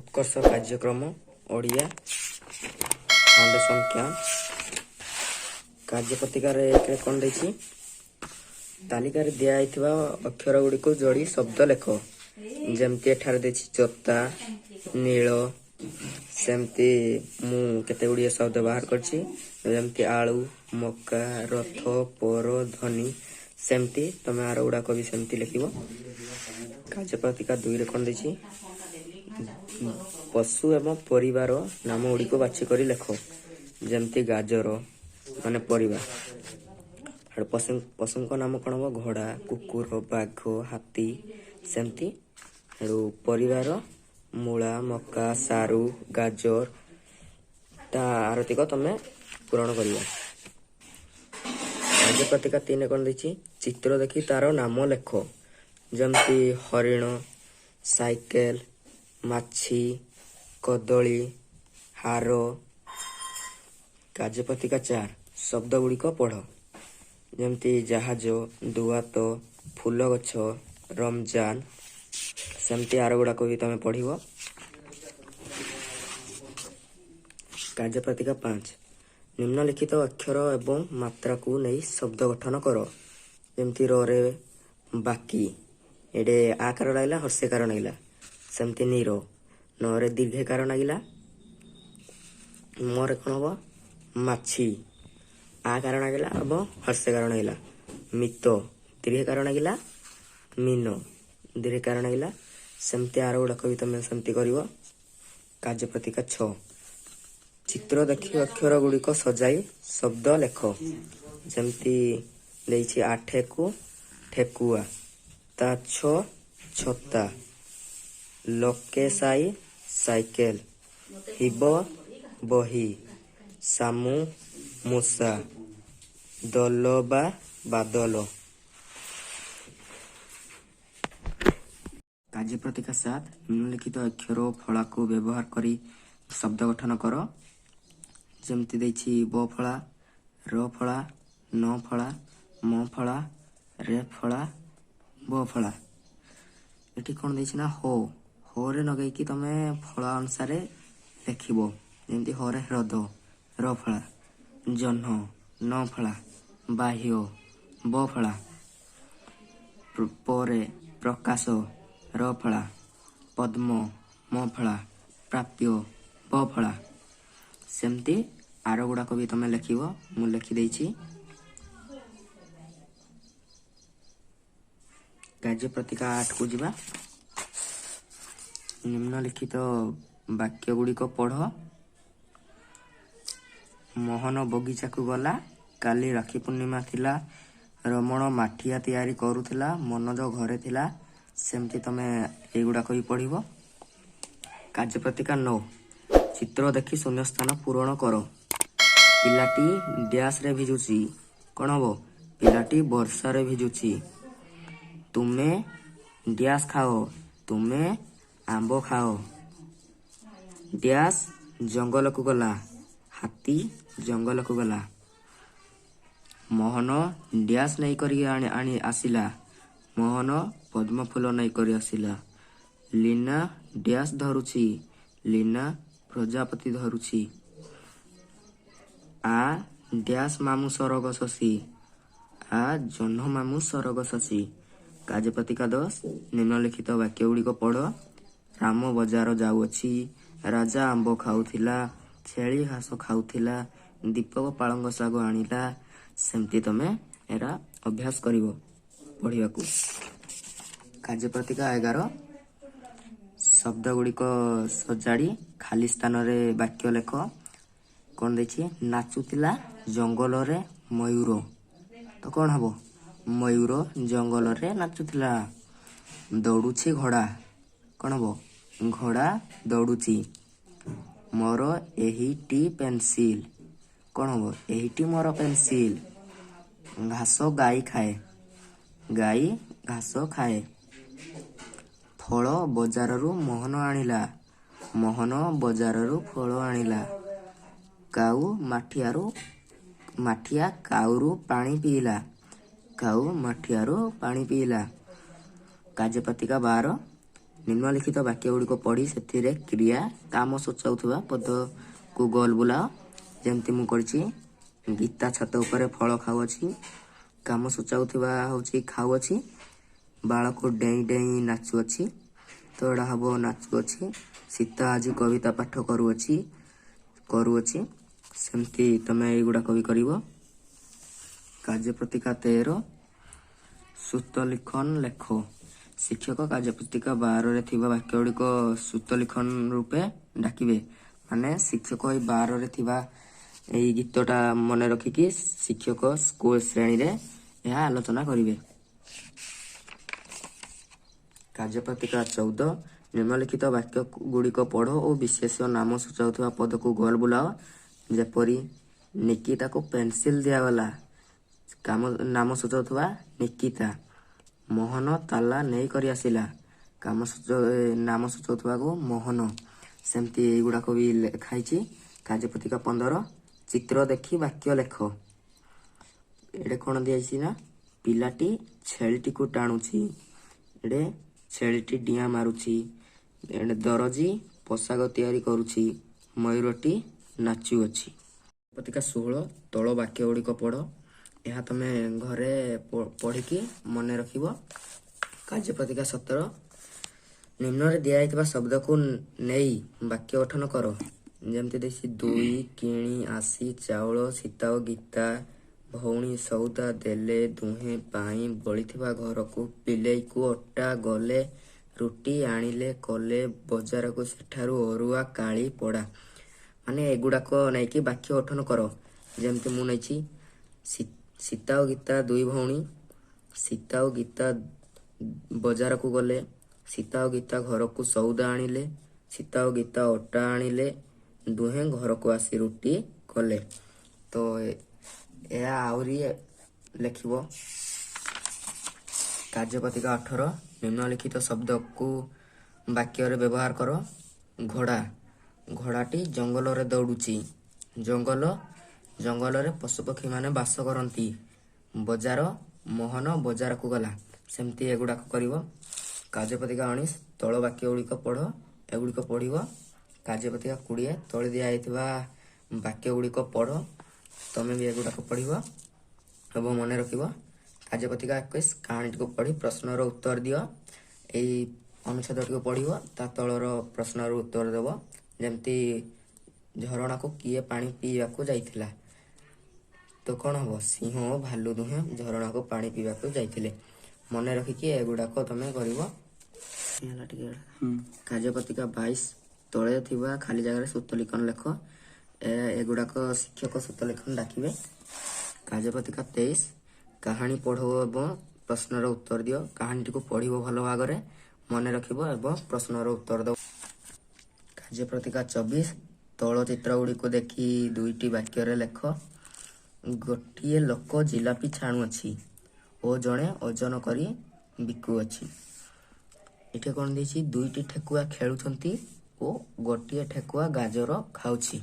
उत्कर्ष कार्यक्रम Odia foundation camp कार्यपत्रिकार एक कौन देछि तालिकार दिया अक्षर गुड़ी को जोड़ी शब्द लेख जमती एठार देछि जोता नील सेमती मु केते गुड़ी शब्द बाहर करछि जमती आलू मक्का रथ पर ध्वनि सेमती तमे आर गुड़ा को भी सेमती लिखिबो। कार्यपत्रिका 2 रे कौन देछि पशु एवं परिवार नाम गुड़ी को बाछि करी लेख जमती गाजर माने परिवार पशु नाम कौन हम घोड़ा कुकुर बाघ हाथी सेमती परिवार मूला मक्का सारू गाजर ता आरतिक तमें पूरण कर। कार्यपत्रिका 3 कौन देछि चित्र देखी तार नाम लेख जमती हरिण साइकेल माछी कदली हार। कार्यपत्रिका 4 शब्द गुड़ी को पढ़ जमती जहाज दुआत फूल गछ रमजान सेमती आर गुड़ा को भी तमें पढ़िबो। कार्यपत्रिका 5 निम्नलिखित अक्षर एवं मात्रा को नहीं शब्द गठन कर जमती रे बाकी एडे आकार लागला हर्षेकार नागिला सेमती नीरो नरे दीर्घकार नागिला मोर कौन हम माछी आकार नागिला एवं हर्षेकार नागिला मितो दीर्घकार नागिला मीनो दीर्घकार नागिला सेमती आर गुड़ा भी तुम सेमती कर। कार्यपत्रिका 6 चित्र देखी अक्षर गुड़िक सजाई शब्द लेख जमती देछि आठेकु ठेकुआ ताछ छता लोके साई साइकेल हिब बही सामू मूसा दलबा बादल। कार्यपत्रिका 7 निम्नलिखित अक्षर और फला को व्यवहार करी शब्द गठन कर जमती देछि ब फला र फला न फला म फला रे फला ब फला एठी कौन देछि ना हो रे नगै कि तमे फला अनुसार लिखिबो जेमती हो रे ह्रद र फला जह्न न फला बाह्य ब फला परे प्रकाश र फला पद्म म फला प्राप्य ब फला सेमती आर गुड़ा को भी तमें लिखिबो मु लिखि देछि। कार्यपत्रिका 8 को जीवा निम्नलिखित वाक्य गुड़ी को पढ़ मोहन बगीचा को गला काली राखी पूर्णिमा थिला रमण माठिया तैयारी करूथिला मनोज घरे थिला सेमती तमें एगुड़ा को भी पढ़िबो। कार्यपत्रिका 9 चित्र देखी शून्य स्थान पूरण कर पिलाटी डैश रे भिजुची कौन हम पिलाटी वर्षा रे भिजुची तुमे डैश खाओ तुमे आंब खाओ डैश जंगल को गला हाथी जंगल को गला मोहन डैश नहीं करी आनी आसिला मोहन पद्म फूल नहीं करी आसिला लीना डैश धरुची लीना प्रजापति धरुची आ डैश मामू सरग शशी आ जह्न मामू सरग शशी। कार्यपत्रिका 10 निम्नलिखित वाक्य गुड़ी को पढ़ राम बजार जाउअछि राजा आंब खाउथिला छेली घास खाउथिला दीपक पालंग साग आनिला सेमती तमे एरा अभ्यास करिवो पढ़िबा को। कार्यपत्रिका 11 शब्द गुड़िक सजाड़ी खाली स्थान रे वाक्य लेख कौन देछि नाचुतिला जंगल रे मयूर तो कौन हबो मयूर जंगल रे नाचुतिला दौड़ुछि घोड़ा कौन हबो घोड़ा दौड़ुछि मोर एहिटी पेंसिल कौन हबो एहिटी मोर पेंसिल घास गाई खाए गाई घास खाए फल बजाररू मोहन आनिला मोहन बजाररू फल आनिला काऊ माठिया काऊरू पानी पीला काऊ माठियारू पानी पीला। कार्यपत्रिका 12 ନିମ୍ନଲିଖିତ ବାକ୍ୟ ଗୁଡ଼ିକ ପଢ଼ି ସେଥିରେ କ୍ରିୟା କାମ ସୂଚାଉଥିବା ପଦକୁ ଗୋଲ ବୁଲାଅ। ଯେମିତି ମୁଁ କରିଛି, ଗୀତା ଛାତ ଉପରେ ଫଳ ଖାଉଅଛି। କାମ ସୂଚାଉଥିବା ହେଉଛି ଖାଉଅଛି। ବାଳକ ଡେଇଁ ଡେଇଁ ନାଚୁଅଛି, ତ ଏଇଟା ହେବ ନାଚୁଅଛି। ସୀତା ଆଜି କବିତା ପାଠ କରୁଅଛି। ସେମିତି ତମେ ଏଇଗୁଡ଼ାକ ବି କରିବ। କାର୍ଯ୍ୟପତ୍ରିକା 13 ସୂତ ଲିଖନ ଲେଖ। ଶିକ୍ଷକ କାର୍ଯ୍ୟପତ୍ରିକା 12ରେ ଥିବା ବାକ୍ୟ ଗୁଡ଼ିକ ସୂତ ଲିଖନ ରୂପେ ଡାକିବେ। ମାନେ ଶିକ୍ଷକ ଏଇ 12ରେ ଥିବା ଏଇ ଗୀତଟା ମନେ ରଖିକି ଶିକ୍ଷକ ସ୍କୁଲ ଶ୍ରେଣୀରେ ଏହା ଆଲୋଚନା କରିବେ। କାର୍ଯ୍ୟପତ୍ରିକା 14 ନିମ୍ନଲିଖିତ ବାକ୍ୟ ଗୁଡ଼ିକ ପଢ଼ ଓ ବିଶେଷ ନାମ ସୂଚାଉଥିବା ପଦକୁ ଗୋଲ ବୁଲାଅ। ଯେପରି ନିକିତାକୁ ପେନସିଲ ଦିଆଗଲା, ନାମ ସୂଚାଉଥିବା ନିକିତା। ମୋହନ ତାଲା ନେଇ କରି ଆସିଲା, ନାମ ସୂଚାଉଥିବାକୁ ମୋହନ। ସେମିତି ଏଇଗୁଡ଼ାକ ବି ଲେଖା ହେଇଛି। କାର୍ଯ୍ୟପତ୍ରିକା 15 ଚିତ୍ର ଦେଖି ବାକ୍ୟ ଲେଖ। ଏଇଟା କ'ଣ ଦିଆଯାଇଛି ନା, ପିଲାଟି ଛେଳିଟିକୁ ଟାଣୁଛି। ଏଇଟା ଛେଳିଟି ଡିଆଁ ମାରୁଛି। ଏଇଟା ଦରଜି ପୋଷାକ ତିଆରି କରୁଛି। ମୟୂରଟି ନାଚୁଅଛି। କାର୍ଯ୍ୟପତ୍ରିକା 16 ତଳ ବାକ୍ୟ ଗୁଡ଼ିକ ପଢ଼। ଏହା ତମେ ଘରେ ପଢ଼ିକି ମନେ ରଖିବ। କାର୍ଯ୍ୟପତ୍ରିକା 17 ନିମ୍ନରେ ଦିଆଯାଇଥିବା ଶବ୍ଦକୁ ନେଇ ବାକ୍ୟ ଗଠନ କର। ଯେମିତି ଦେଇଛି, ଦୁଇ କିଣି ଆସି ଚାଉଳ, ସୀତା ଓ ଗୀତା ଭଉଣୀ ସଉଦା ଦେଲେ ଦୁହେଁ ପାଇଁ ବଳିଥିବା ଘରକୁ, ବିଲେଇକୁ ଅଟା ଗଲେ, ରୁଟି ଆଣିଲେ କଲେ ବଜାରକୁ, ସେଠାରୁ ଅରୁଆ କାଳି ପୋଡ଼ା। ମାନେ ଏଗୁଡ଼ାକ ନେଇକି ବାକ୍ୟ ଗଠନ କର। ଯେମିତି ମୁଁ ନେଇଛି, ସୀତା ଓ ଗୀତା ଦୁଇ ଭଉଣୀ। ସୀତା ଓ ଗୀତା ବଜାରକୁ ଗଲେ। ସୀତା ଓ ଗୀତା ଘରକୁ ସଉଦା ଆଣିଲେ। ସୀତା ଓ ଗୀତା ଅଟା ଆଣିଲେ। ଦୁହେଁ ଘରକୁ ଆସି ରୁଟି କଲେ। ତ ଏହା ଆହୁରି ଲେଖିବ। କାର୍ଯ୍ୟପତ୍ରିକା 18 ନିମ୍ନଲିଖିତ ଶବ୍ଦକୁ ବାକ୍ୟରେ ବ୍ୟବହାର କର। ଘୋଡ଼ା, ଘୋଡ଼ାଟି ଜଙ୍ଗଲରେ ଦୌଡ଼ୁଛି। ଜଙ୍ଗଲରେ ପଶୁପକ୍ଷୀମାନେ ବାସ କରନ୍ତି। ବଜାର, ମୋହନ ବଜାରକୁ ଗଲା। ସେମିତି ଏଗୁଡ଼ାକ କରିବ। କାର୍ଯ୍ୟପତ୍ରିକା 19 ତଳ ବାକ୍ୟ ଗୁଡ଼ିକ ପଢ଼। ଏଗୁଡ଼ିକ ପଢ଼ିବ। କାର୍ଯ୍ୟପତ୍ରିକା 20 ତଳେ ଦିଆଯାଇଥିବା ବାକ୍ୟ ଗୁଡ଼ିକ ପଢ଼। ତମେ ବି ଏଗୁଡ଼ାକ ପଢ଼ିବ ଏବଂ ମନେ ରଖିବ। କାର୍ଯ୍ୟପତ୍ରିକା 21 କାହାଣୀଟିକୁ ପଢ଼ି ପ୍ରଶ୍ନର ଉତ୍ତର ଦିଅ। ଏଇ ଅନୁଚ୍ଛେଦଟିକୁ ପଢ଼ିବ, ତା ତଳର ପ୍ରଶ୍ନର ଉତ୍ତର ଦେବ। ଯେମିତି ଝରଣାକୁ କିଏ ପାଣି ପିଇବାକୁ ଯାଇଥିଲା? ତ କ'ଣ ହେବ? ସିଂହ ଓ ଭାଲୁ ଦୁହେଁ ଝରଣାକୁ ପାଣି ପିଇବାକୁ ଯାଇଥିଲେ। ମନେ ରଖିକି ଏଗୁଡ଼ାକ ତମେ କରିବ। କାର୍ଯ୍ୟପତ୍ରିକା 22 ତଳେ ଥିବା ଖାଲି ଜାଗାରେ ସୂତ ଲିଖନ ଲେଖ। ଏଗୁଡ଼ାକ ଶିକ୍ଷକ ସୂତ ଲିଖନ ଡାକିବେ। କାର୍ଯ୍ୟପତ୍ରିକା 23 କାହାଣୀ ପଢ଼ ଏବଂ ପ୍ରଶ୍ନର ଉତ୍ତର ଦିଅ। କାହାଣୀଟିକୁ ପଢ଼ିବ ଭଲ ଭାବରେ, ମନେ ରଖିବ ଏବଂ ପ୍ରଶ୍ନର ଉତ୍ତର ଦେବ। କାର୍ଯ୍ୟପତ୍ରିକା 24 ତଳ ଚିତ୍ର ଗୁଡ଼ିକୁ ଦେଖି 2ଟି ବାକ୍ୟରେ ଲେଖ। ଗୋଟିଏ ଲୋକ ଜିଲାପି ଛାଣୁଅଛି ଓ ଜଣେ ଓଜନ କରି ବିକୁଅଛି। ଏଠି କ'ଣ ଦେଇଛି? 2ଟି ଠେକୁଆ ଖେଳୁଛନ୍ତି ଓ ଗୋଟିଏ ଠେକୁଆ ଗାଜର ଖାଉଛି।